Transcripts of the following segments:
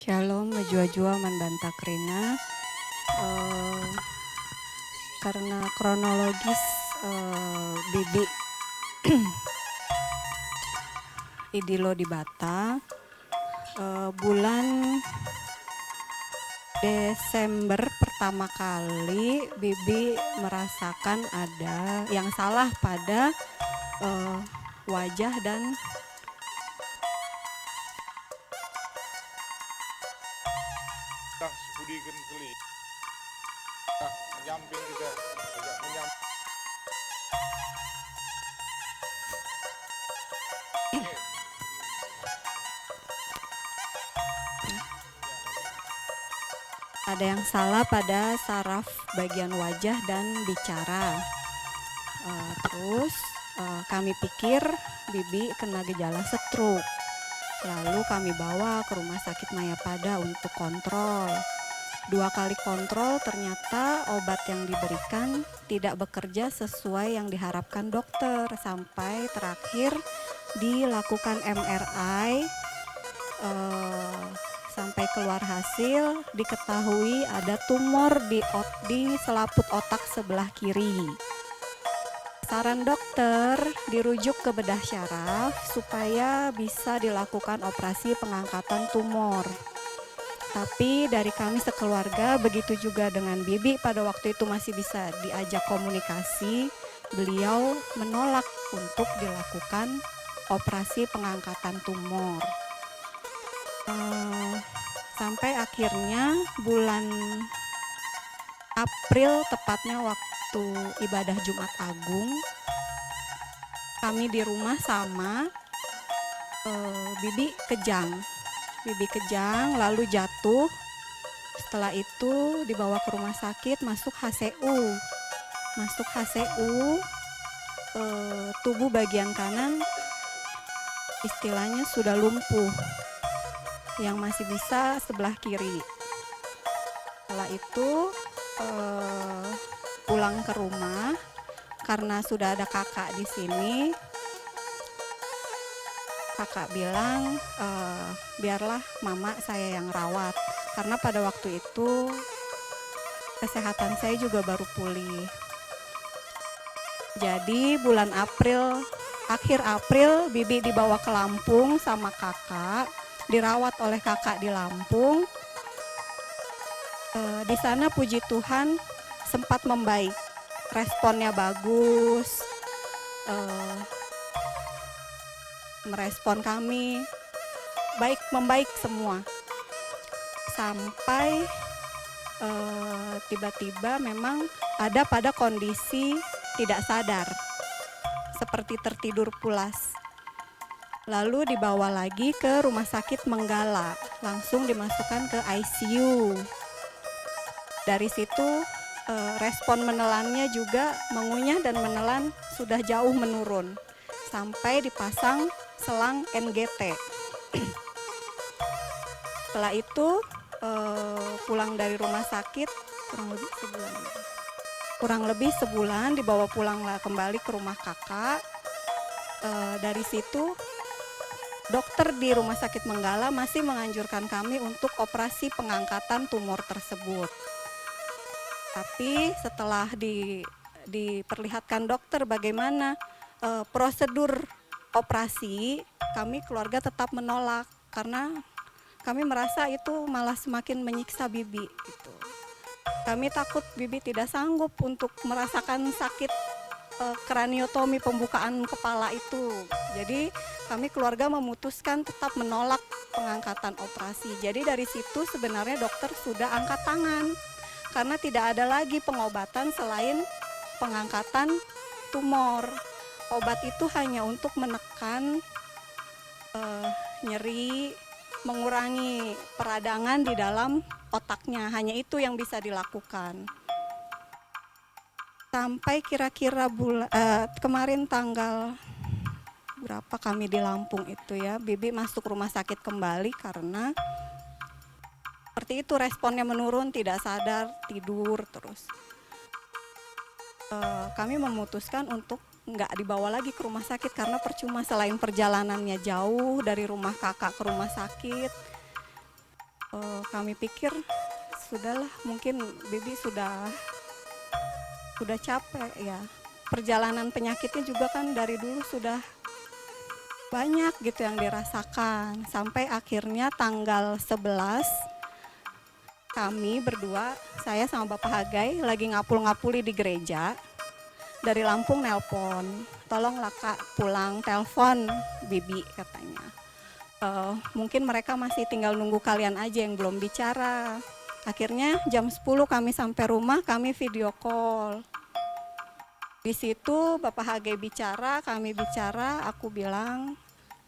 Shalom, menjua-jua manbantak Rina. Eh, karena kronologis Bibi Idilo di Bata, bulan Desember pertama kali Bibi merasakan ada yang salah pada wajah dan Sepudikan kali menyamping kita agak menyamping. ada yang salah pada saraf bagian wajah dan bicara. Terus kami pikir Bibi kena gejala stroke. Lalu kami bawa ke rumah sakit Mayapada untuk kontrol. 2 kali kontrol ternyata obat yang diberikan tidak bekerja sesuai yang diharapkan dokter. Sampai terakhir dilakukan MRI, sampai keluar hasil diketahui ada tumor di selaput otak sebelah kiri. Saran dokter dirujuk ke bedah syaraf supaya bisa dilakukan operasi pengangkatan tumor. Tapi dari kami sekeluarga, begitu juga dengan Bibi pada waktu itu masih bisa diajak komunikasi, beliau menolak untuk dilakukan operasi pengangkatan tumor. Sampai akhirnya bulan April, tepatnya waktu ibadah Jumat Agung, kami di rumah sama Bibi kejang lalu jatuh. Setelah itu dibawa ke rumah sakit, masuk HCU, tubuh bagian kanan istilahnya sudah lumpuh, yang masih bisa sebelah kiri. Setelah itu pulang ke rumah karena sudah ada kakak di sini. Kakak bilang biarlah mama saya yang rawat, karena pada waktu itu kesehatan saya juga baru pulih. Jadi bulan April, akhir April, Bibi dibawa ke Lampung sama kakak, dirawat oleh kakak di Lampung. Di sana puji Tuhan sempat membaik, responnya bagus, merespon kami membaik semua. Sampai tiba-tiba memang ada pada kondisi tidak sadar, seperti tertidur pulas. Lalu dibawa lagi ke rumah sakit Menggala, langsung dimasukkan ke ICU. Dari situ respon menelannya juga, mengunyah dan menelan sudah jauh menurun, sampai dipasang selang NGT. Setelah itu pulang dari rumah sakit kurang lebih sebulan dibawa pulang kembali ke rumah kakak. Dari situ dokter di rumah sakit Menggala masih menganjurkan kami untuk operasi pengangkatan tumor tersebut. Tapi setelah diperlihatkan dokter bagaimana prosedur operasi, kami keluarga tetap menolak karena kami merasa itu malah semakin menyiksa Bibi gitu. Kami takut Bibi tidak sanggup untuk merasakan sakit kraniotomi, pembukaan kepala itu. Jadi kami keluarga memutuskan tetap menolak pengangkatan operasi. Jadi dari situ sebenarnya dokter sudah angkat tangan, karena tidak ada lagi pengobatan selain pengangkatan tumor. Obat itu hanya untuk menekan nyeri, mengurangi peradangan di dalam otaknya, hanya itu yang bisa dilakukan. Sampai kira-kira kemarin tanggal berapa kami di Lampung itu ya, Bibi masuk rumah sakit kembali karena seperti itu, responnya menurun, tidak sadar, tidur terus. Kami memutuskan untuk nggak dibawa lagi ke rumah sakit karena percuma, selain perjalanannya jauh dari rumah kakak ke rumah sakit. Kami pikir sudahlah, mungkin Bibi sudah capek ya. Perjalanan penyakitnya juga kan dari dulu sudah banyak gitu yang dirasakan. Sampai akhirnya tanggal 11 kami berdua, saya sama Bapak Hagai lagi ngapul-ngapuli di gereja. Dari Lampung nelpon, tolonglah Kak pulang, telepon Bibi katanya. Mungkin mereka masih tinggal nunggu kalian aja yang belum bicara. Akhirnya jam 10 kami sampai rumah, kami video call. Di situ Bapak Hagai bicara, kami bicara, aku bilang,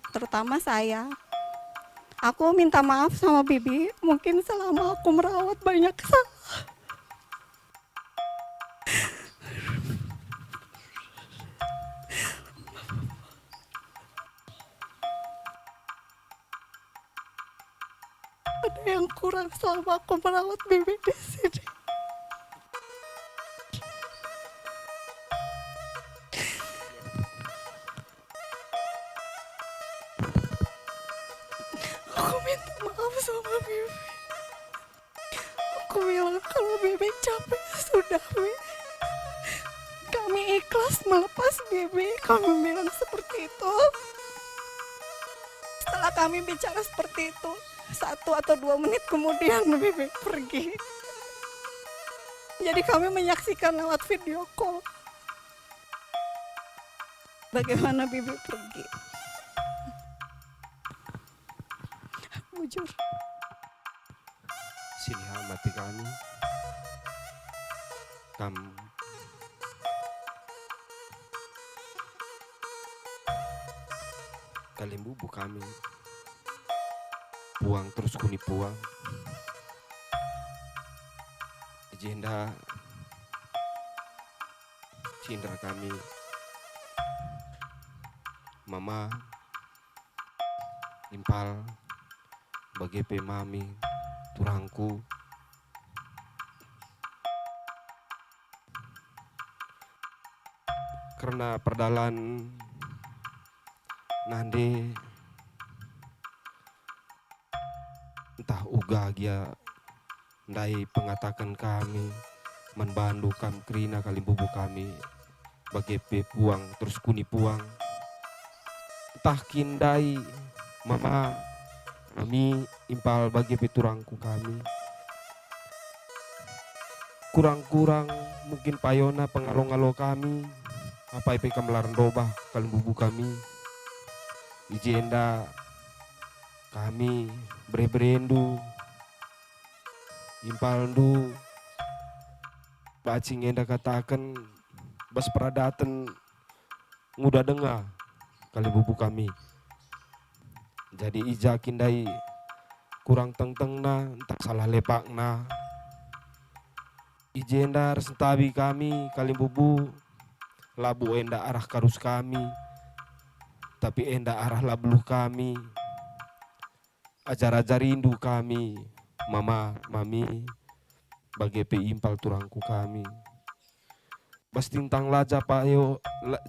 terutama saya, aku minta maaf sama Bibi, mungkin selama aku merawat banyak salah. Ada yang kurang selama aku merawat Bibi di sini. Aku minta maaf sama Bibi. Aku bilang kalau Bibi capek sudah, Bibi. Kami ikhlas melepas Bibi. Kami bilang seperti itu. Setelah kami bicara seperti itu, 1 atau 2 menit kemudian Bibi pergi. Jadi kami menyaksikan lewat video call bagaimana Bibi pergi. Bujur. Sini hamati kami. Kalian bubu kami. Puang terus kuni puang. Agenda cindra kami. Mama impal bagi mami turangku karena perdalan nande entah uga gia ndai pengatakan kami menbandu kam krina kali bubu kami bagi puang terus kuni puang entah kindai mama kami impal bagi peturangku kami. Kurang-kurang mungkin payona pengalo-ngalo kami. Apa ipe kamelaran dobah kalian bubu kami. Ijenda kami berendu impal ndu bacing enda katakan bas peradaten nguda dengar kali bubu kami. Jadi ijakin dai kurang teng-teng na, tak salah lepak na. Ijenda resentabi kami kali bubu, labu enda arah karus kami, tapi enda arah labluh kami. Ajar-ajar rindu kami, mama, mami, bagi impal turangku kami. Bas tintang laja payo,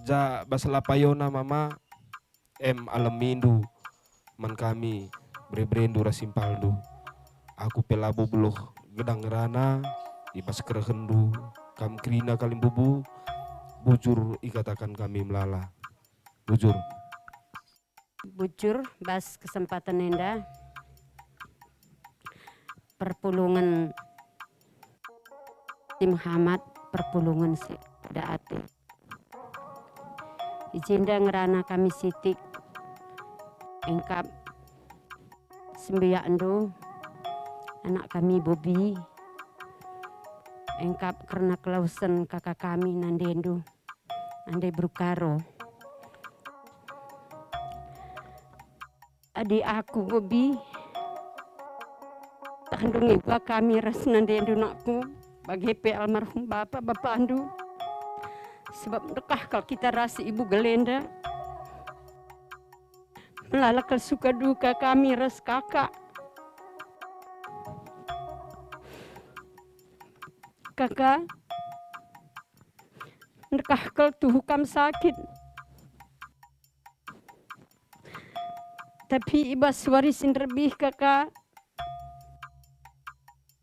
ja bas lapayona mama, alam mindu. Man kami berendu rasimpaldu aku pelabu beluh gedang rana ibas kerehendu kam krina kalim bubu bujur ikatakan kami melala bujur bas kesempatan enda perpulungan Tim Muhammad perpulungan si daate ijinda ngerana kami sitik engkap sembiandu anak kami Bobi engkap karena kelausan kakak kami nandendu ande brukaro adik aku Bobi tandung iba kami ras nandendu nakku bagi pe almarhum bapak andu sebab dekah kalau kita rasa ibu Gelenda melalakal suka duka kami ras kakak nekah tu hukam sakit tapi ibas warisin lebih kakak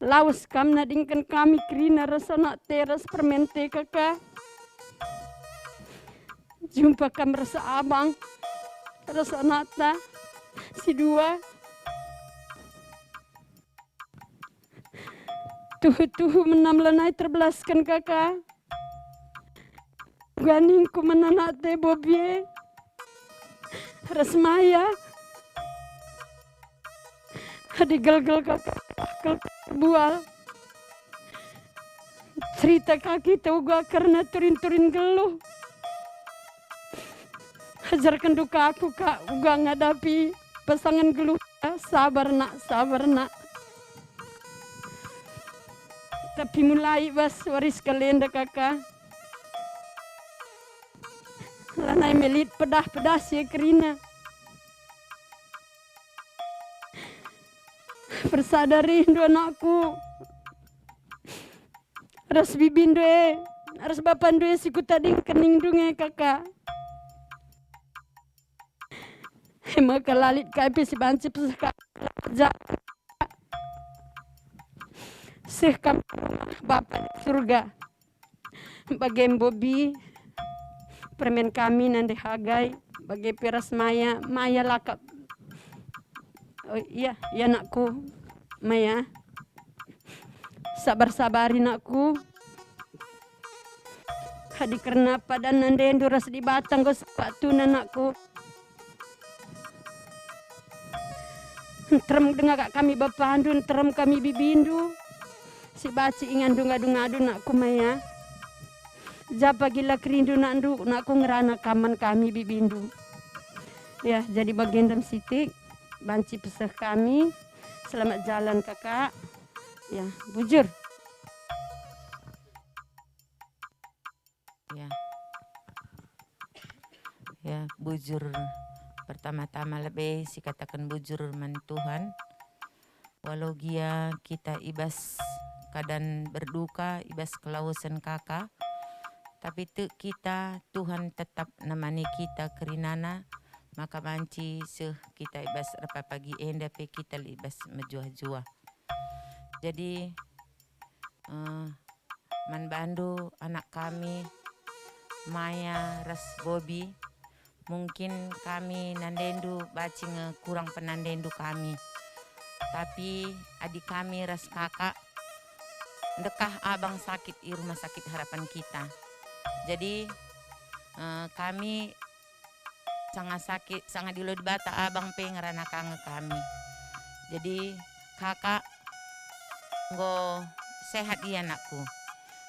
lawas kam nadingkan kami kerina rasa nak teras permente kakak. Jumpa kam rasa abang, rasa nata, si dua. Tuhu menamlanai terbelaskan kakak. Ganingku menanate bobie. Rasmaya. Hadi gel-gel kakak. Bual. Cerita kaki tahu gua karena turin-turin geluh. Ajarkan duka aku kak. Gua ngadapi pasangan geluh. Sabar nak, sabar nak. Tapi mulai bas waris kalenda kakak. Lanai melit pedah ya kerina. Bersadari rindu anakku. Ras bibindo ras bapando siku tadi kening dunge kakak. Hema kalalit kai si banci pesaka. Seh kami Bapak di surga. Bagai Bobi permen kami nande hagai bagai peras Maya lakap. Oh iya nakku Maya. Sabar-sabari nakku. Hadi karena pada nande enduras di batang go sepatu nakku. Terem dengar kak kami bapandu, terem kami bibindu. Si baci ingan dunga-dunga nakku Maya. Japa gila kerindu nakku ngerana kaman kami bibindu. Ya, jadi bagendam sitik. Banci pesah kami. Selamat jalan kakak. Ya, bujur. Ya, bujur. Pertama-tama lebih si katakan bujur man Tuhan. Walau gia kita ibas keadaan berduka, ibas kelausan kakak. Tapi tu kita Tuhan tetap nemani kita kerinana. Maka banci seh kita ibas apa pagi enda pe kita ibas menjua-jua. Jadi man bandu anak kami Maya ras Bobi. Mungkin kami nandendu bacing kurang penandendu kami. Tapi adik kami ras kakak dekah abang sakit di rumah sakit harapan kita. Jadi kami sangat sakit, sangat dilo di bata abang pengerana kange kami. Jadi kakak nggo sehat iya anakku.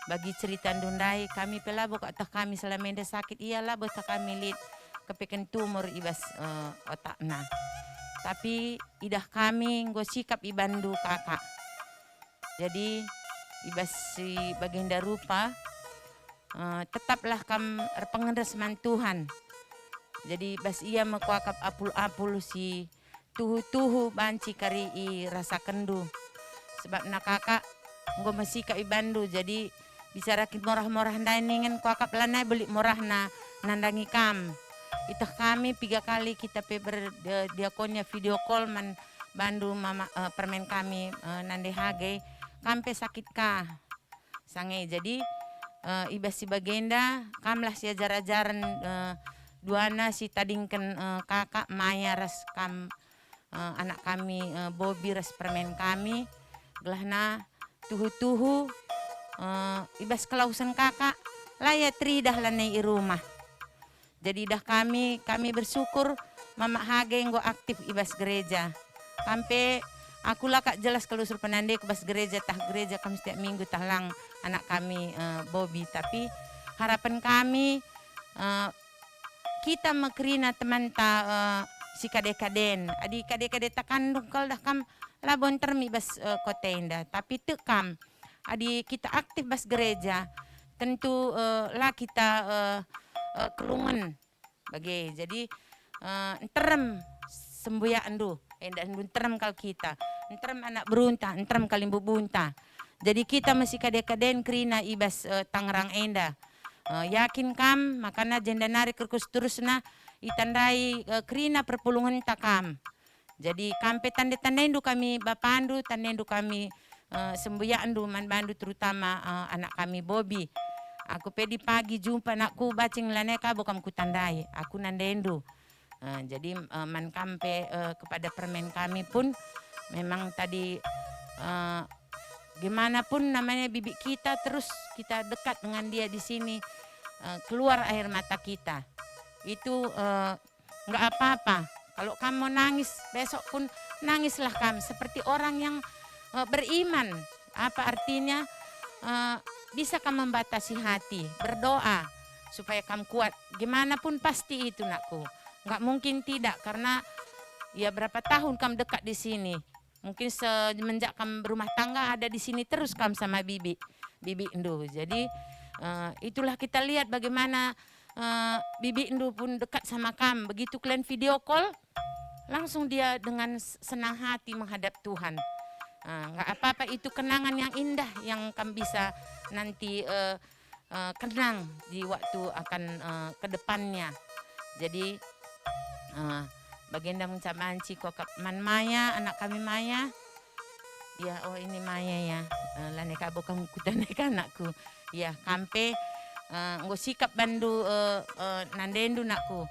Bagi cerita Dundai kami pelabo kata kami selama enda sakit iyalah bota kami lit kepeken tumor ibas otakna. Tapi idah kami nggo sikap ibandu kakak. Jadi ibas si baginda rupa tetaplah kam pengendasman Tuhan. Jadi bas ia mekuakap apul-apul si tuhu-tuhu banci kari i rasa kendu. Sebab nak kakak nggo masika ibandu jadi bisa rakit morah-morah daningan kuakap lanai beli morah na nandangi kam. Itah kami 3 kali kita pe berdiakonnya video call man bandu mama permen kami nande hage kampe sakit ka sange. Jadi ibas si bagenda kamlah si ajar-ajaran duana si tadingken kakak Maya ras kam anak kami Bobi ras permen kami gelahna tuhu-tuhu ibas kelausan kakak laya tridah lanai i rumah. Jadi dah kami bersyukur mama hage nggo aktif ibas gereja. Kampe aku lah kak jelas kalau suruh penande ke bas gereja kami setiap minggu tahlang anak kami Bobi. Tapi harapan kami kita mekerina teman si kade-kaden. Adi kade-kade tak kandung kal dah kam labon termi bas kotenda. Tapi tu kam adi kita aktif bas gereja. Tentu lah kita kelungan bagai. Jadi enterem semboyaan du. Endak enterem kal kita. Enterem anak berunta, enterem kalimbu bunta. Jadi kita masih kade-kaden kerina ibas Tangerang enda. Yakin kam makana jenda narik kerkus terusna itandai kerina perpulungan takam. Jadi kampe tanda-tandaindu kami bapandu, tandaindu kami semboyan du man bandu terutama anak kami Bobby. Aku pedi pagi jumpa anakku bacing laneka bukan ku tandai. Aku nandendu. Jadi man kampe kepada permen kami pun memang tadi gimana pun namanya bibi kita terus kita dekat dengan dia di sini, keluar air mata kita. Itu nggak apa-apa. Kalau kamu nangis besok pun nangislah kamu seperti orang yang beriman. Apa artinya? Bisa kamu membatasi hati, berdoa supaya kamu kuat. Gimana pun pasti itu nakku. Nggak mungkin tidak karena ya berapa tahun kamu dekat di sini. Mungkin semenjak kamu berumah tangga ada di sini terus kamu sama bibi Indu. Jadi itulah kita lihat bagaimana bibi Indu pun dekat sama kamu. Begitu kalian video call, langsung dia dengan senang hati menghadap Tuhan. Nggak apa-apa, itu kenangan yang indah yang kamu bisa nanti kenang di waktu akan ke depannya. Jadi Baginda mencabanci kokap man Maya, anak kami Maya. Ya, oh ini Maya ya. Laneka bukan kutaneka anakku. Ya, kampe nggo sikap bandu nandendu nakku.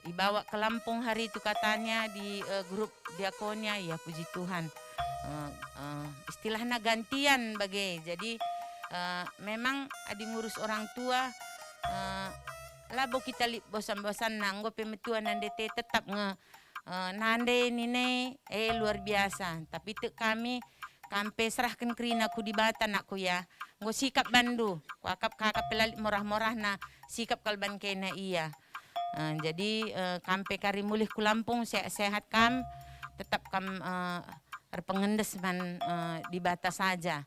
Dibawa ke Lampung hari itu katanya di grup diakonnya, ya puji Tuhan. Istilahnya gantian bagai. Jadi memang adi ngurus orang tua labo kita bosan-bosan nanggo pemetuan nandete tetap nande nine luar biasa. Tapi kami kampe serahkan kerina ku di batan aku ya. Nggo sikap bandu. Kakap pelalik morah-morah na sikap kalban kena iya. Jadi kampe kari mulih ku Lampung sehat kam tetap kam pengendes man di batas saja.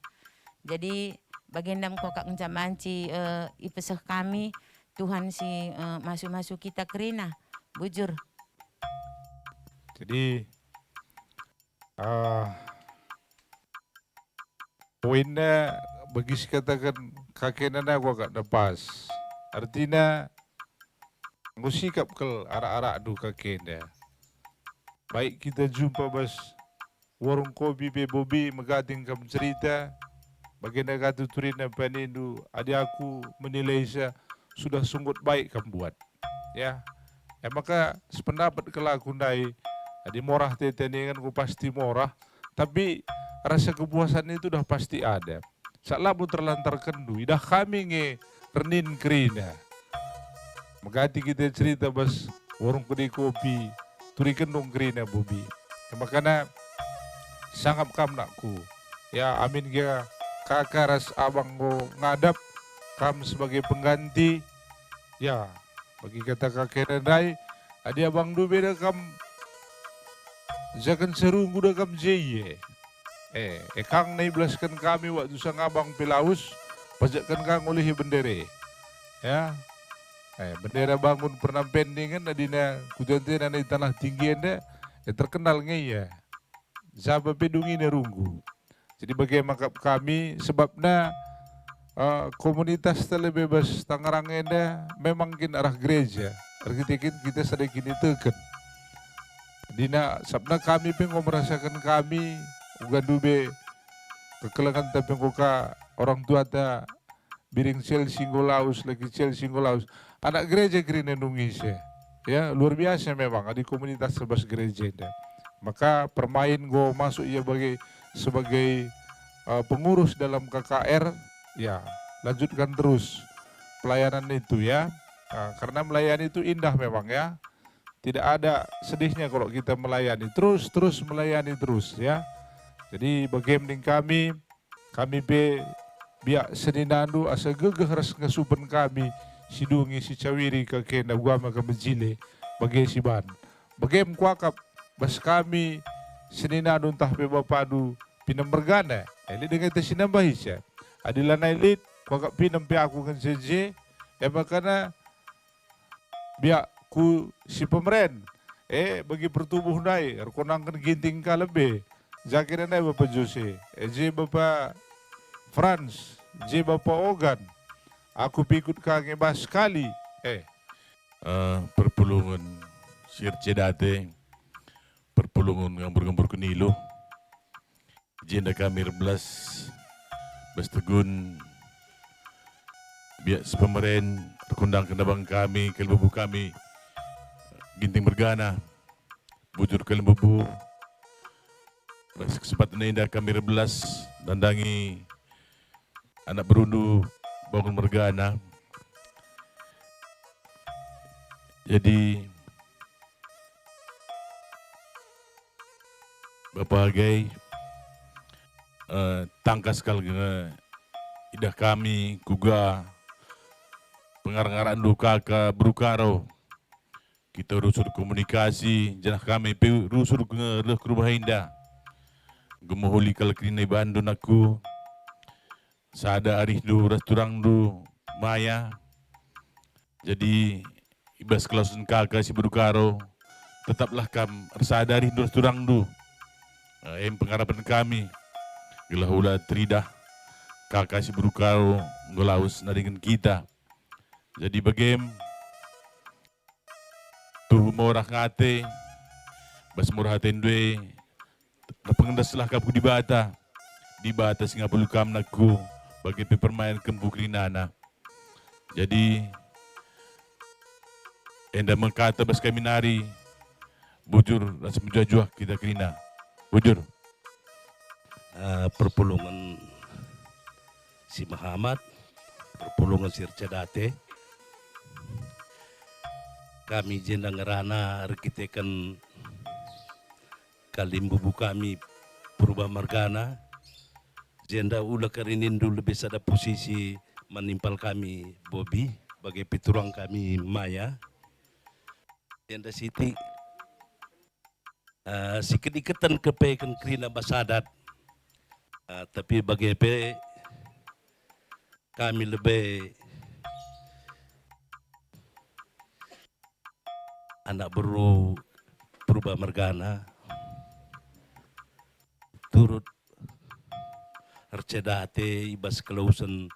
Jadi bagendam kokak ncamanci ipeseh kami Tuhan si masuk-masuk kita kerina bujur. Jadi poinnya bagi katakan kakek nana gua gak lepas. Artinya ngusikap kel arak-arak du kakeknya. Baik kita jumpa bas warung kopi be Bobby megating kam cerita baginda katu turina panindu adik aku menilai sudah sungguh baik kamu buat ya. Maka sependapat kalau aku ndai adi morah teteningan ku pasti morah, tapi rasa kepuasan itu udah pasti ada. Salamu terlantar kendu idah kami nge renin kerina. Magati kita cerita bas warung kedai kopi turikan dong kerina Bobby. Makanya sangat kam nakku ya, amin ya kakak ras abang go ngadap kam sebagai pengganti ya. Bagi kata kakek nenai adi abang du beda kam jakan serunggu dah kam jeye kang nai belaskan kami waktu sang abang pelaus pajakkan kang oleh bendere ya. Bendera bangun pernah pendingan adina kujanti nana di tanah tinggi anda terkenal ya zaba pedungi nerunggu. Jadi bagaimana kami sebabnya komunitas terlebih bebas Tangerang anda memang kin arah gereja artikin kita sedikit tekan dina sabna kami pengen merasakan kami ugandube kekelangan tapi koka orang tua ta biring sel singgolaus lagi sel singgolaus anak gereja kerina nungise ya luar biasa memang di komunitas sebas gereja anda. Maka permain go masuk ya sebagai pengurus dalam KKR ya, lanjutkan terus pelayanan itu ya. Karena melayani itu indah memang ya. Tidak ada sedihnya kalau kita melayani terus melayani terus ya. Jadi bagaimana kami biak seninandu asa gegeh ras ngasupan kami sidungi si cawiri ke kena guama ke menjile bagi si ban. Bagaimana kuakap bas kami seninandu entah pe bapadu pinam bergana. Elit dengan tesinambah isya. Adilah nailit kuakap pinam pe aku kan seje. Makanya biak ku si pemeren bagi pertubuh nai rekonangkan ginting ka lebih. Zakir nai Bapak Jose, je Bapak Franz, je Bapak Ogan. Aku pikut kage bas sekali. Perpulungan Sir Cedate, perpulungan ngambur-ngambur kenilo. Jenda kami reblas Bastegun biak sepemeren rekundang kendabang kami kelbubu kami ginting bergana bujur kelbubu bas kesempatan indah kami reblas dandangi anak berundu bangun mergana. Jadi bapagai tangkas kal idah kami kuga pengarang-arang duka ke berukaro kita rusur komunikasi janah kami rusur ke rumah indah gemoholi kal kini Bandung aku sada arih du resturang du maya jadi ibas kelausun kakak si berukaro tetaplah kam sada arih du resturang du yang pengharapan kami gelahula tridah kakak si berukaro ngelaus naringan kita jadi bagem tuh morah ngate bas murah tendwe pengendaslah kapu di bata singa bulu kam naku bagi permain kembukrinana jadi enda mengkata bas kami nari bujur rasa menjuah kita kerina bujur perpulungan si Muhammad, perpulungan si Rcedate. Kami jenda ngerana arkitekan kalimbubu kami Purba Margana. Jenda ula karinindu lebih sada posisi menimpal kami Bobby bagai piturang kami Maya. Jenda Siti si kedikatan kepekan kerina basadat. Tapi bagi kami lebih anak baru Purba Margana turut Rcedate ibas kelausan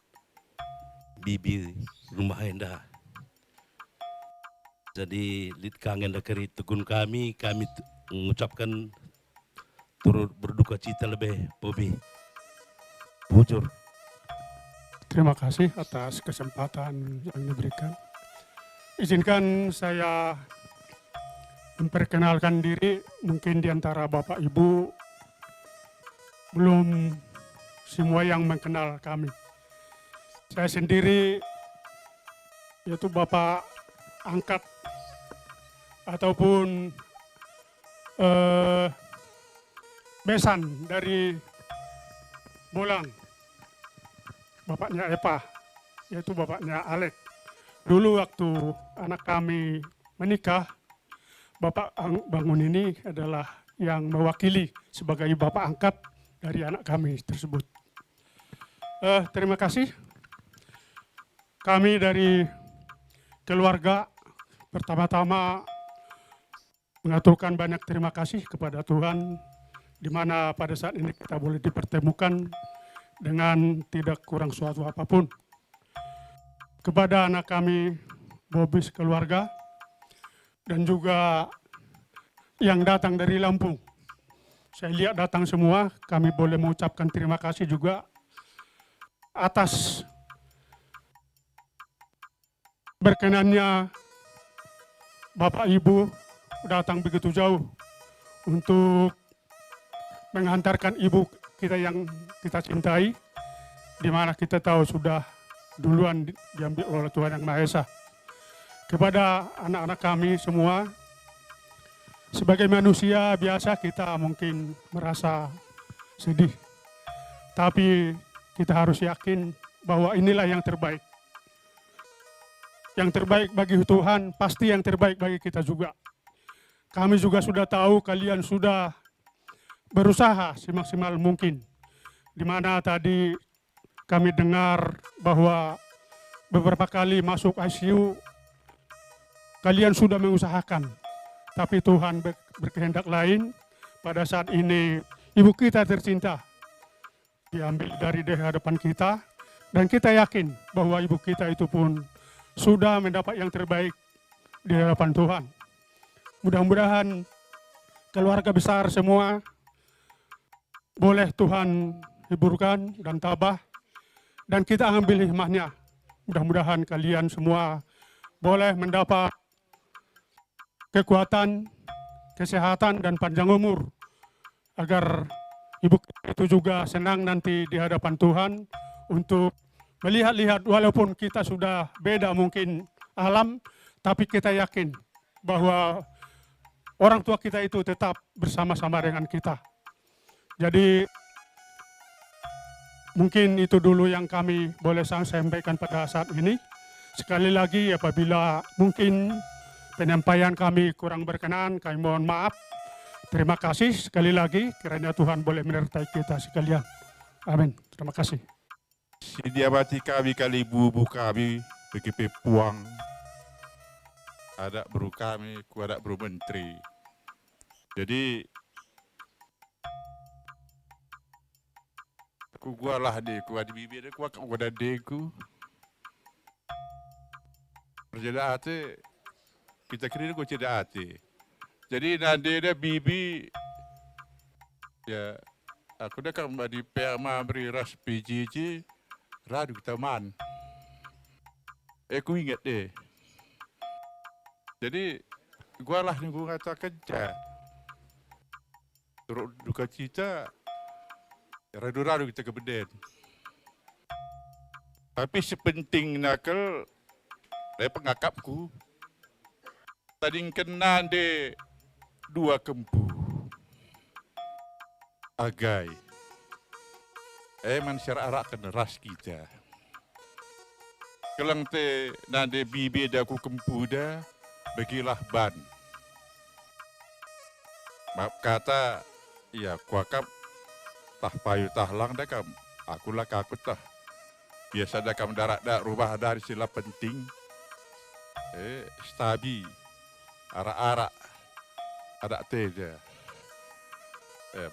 bibi rumah indah. Jadi lid kangen dakari tegun kami mengucapkan turut berduka cita lebih Bobby. Bujur. Terima kasih atas kesempatan yang diberikan. Izinkan saya memperkenalkan diri, mungkin di antara Bapak Ibu belum semua yang mengenal kami. Saya sendiri yaitu Bapak angkat ataupun besan dari Bolang, bapaknya Epa, yaitu bapaknya Alek. Dulu waktu anak kami menikah, Bapak Bangun ini adalah yang mewakili sebagai bapak angkat dari anak kami tersebut. Terima kasih. Kami dari keluarga pertama-tama mengaturkan banyak terima kasih kepada Tuhan, di mana pada saat ini kita boleh dipertemukan dengan tidak kurang suatu apapun. Kepada anak kami, Bobby keluarga, dan juga yang datang dari Lampung. Saya lihat datang semua, kami boleh mengucapkan terima kasih juga atas berkenannya Bapak Ibu datang begitu jauh untuk menghantarkan ibu kita yang kita cintai, di mana kita tahu sudah duluan diambil oleh Tuhan Yang Maha Esa. Kepada anak-anak kami semua, sebagai manusia biasa kita mungkin merasa sedih, tapi kita harus yakin bahwa inilah yang terbaik. Yang terbaik bagi Tuhan, pasti yang terbaik bagi kita juga. Kami juga sudah tahu kalian sudah berusaha semaksimal mungkin. Di mana tadi kami dengar bahwa beberapa kali masuk ICU, kalian sudah mengusahakan. Tapi Tuhan berkehendak lain. Pada saat ini ibu kita tercinta diambil dari hadapan kita. Dan kita yakin bahwa ibu kita itu pun sudah mendapat yang terbaik di hadapan Tuhan. Mudah-mudahan keluarga besar semua boleh Tuhan hiburkan dan tabah, dan kita ambil hikmahnya. Mudah-mudahan kalian semua boleh mendapat kekuatan, kesehatan, dan panjang umur, agar ibu itu juga senang nanti di hadapan Tuhan untuk melihat-lihat, walaupun kita sudah beda mungkin alam, tapi kita yakin bahwa orang tua kita itu tetap bersama-sama dengan kita. Jadi mungkin itu dulu yang kami boleh sampaikan pada saat ini. Sekali lagi, apabila mungkin penyampaian kami kurang berkenan, kami mohon maaf. Terima kasih sekali lagi, kiranya Tuhan boleh menyertai kita sekalian. Amin. Terima kasih. Sedia mati kami kali bubu kami begitu puang. Ada bro kami, ku ada bro menteri. Jadi gua lah deku ada bibir aku ada deku. Perjalanan hati kita kira gua tidak hati. Jadi nanti ada bibi ya aku dah kan di perma beri ras PJJ radu kita man. Aku ingat deh. Jadi gua lah yang gua katakan kerja. Turut duka cita radu-radu kita ke beden. Tapi sepenting nakal dari pengakapku tadi kena de 2 kempu agai manusia arak kena ras kita kelang te nade bibi dah aku kempu dah bagilah ban maaf kata ya kuakap tah payu tah lang dah kam akulah kakut tah biasa dah kam darat dah rubah dari sila penting stabi arak-arak ada teh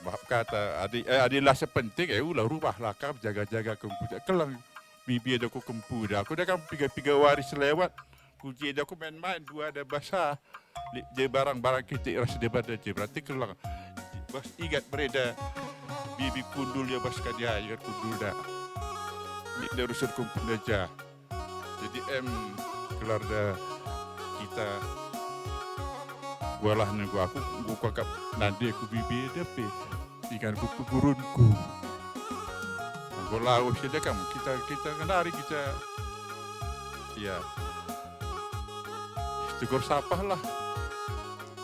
maaf kata adilah sepenting ulah rubah lah kam jaga-jaga komputer kelang bibi ada aku kempu dah aku dah kam 3 waris lewat kunci dah aku main-main 2 ada basah je barang-barang kita rasa debat je berarti kelang bas ingat bereda bibi kundul ya bas kadia ingat kundul dah ni dia urusan kumpul aja jadi kelar dah kita gua lah nunggu aku kakap nanti aku bibi depe ikan ku gurunku gua lau saja kamu kita kenari kita ya syukur sapah lah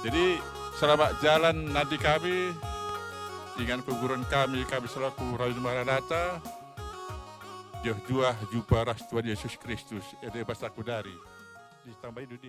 jadi selamat jalan nanti kami dengan keguruan kami selaku Rasul Maranatha Juah jumpa ras Tuhan Yesus Kristus ada bahasa aku dari ditambahin dulu